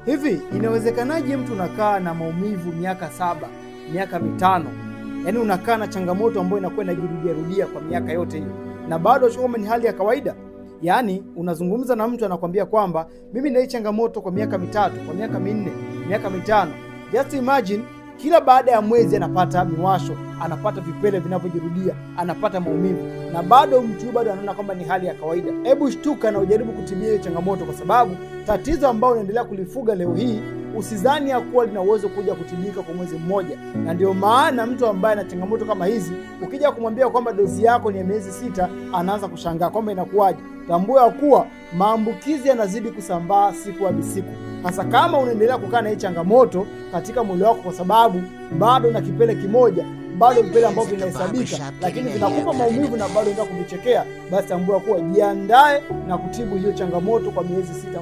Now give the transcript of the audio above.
Hivi inawezekanaje mtu unakaa na maumivu miaka 7, miaka 5? Yaani unakaa na changamoto ambayo inakuwa inajirudia kwa miaka yote hiyo, na bado kama ni hali ya kawaida. Yaani unazungumza na mtu anakuambia kwamba mimi na hii changamoto kwa miaka 3, kwa miaka 4, miaka 5. Just imagine kila baada ya mwezi anapata miwasho, anapata vipele vinavyojirudia, anapata maumivu, na bado mtu bado anaona kwamba ni hali ya kawaida. Hebu shtuka na ujaribu kutibia hiyo changamoto, kwa sababu tatizo ambalo unaendelea kulifuga leo hii usizani ya kuwa lina uwezo kuja kutibika kwa mwezi mmoja. Na ndio maana mtu ambaye ana changamoto kama hizi, ukija kumwambia kwamba dozi yako ni ya miezi 6, anaanza kushangaa kwamba inakuwaje. Tambua ya kuwa maambukizi yanazidi kusambaa siku hadi siku, hasa kama unaendelea kukaa na hii changamoto katika mwili wako, kwa sababu bado na kipele kimoja, bado vipele ambavyo vinahesabika, lakini vinakupa maumivu na bado unataka kuvichekea. Basi tambua kuwa jiandae na kutibu hiyo changamoto kwa miezi 6.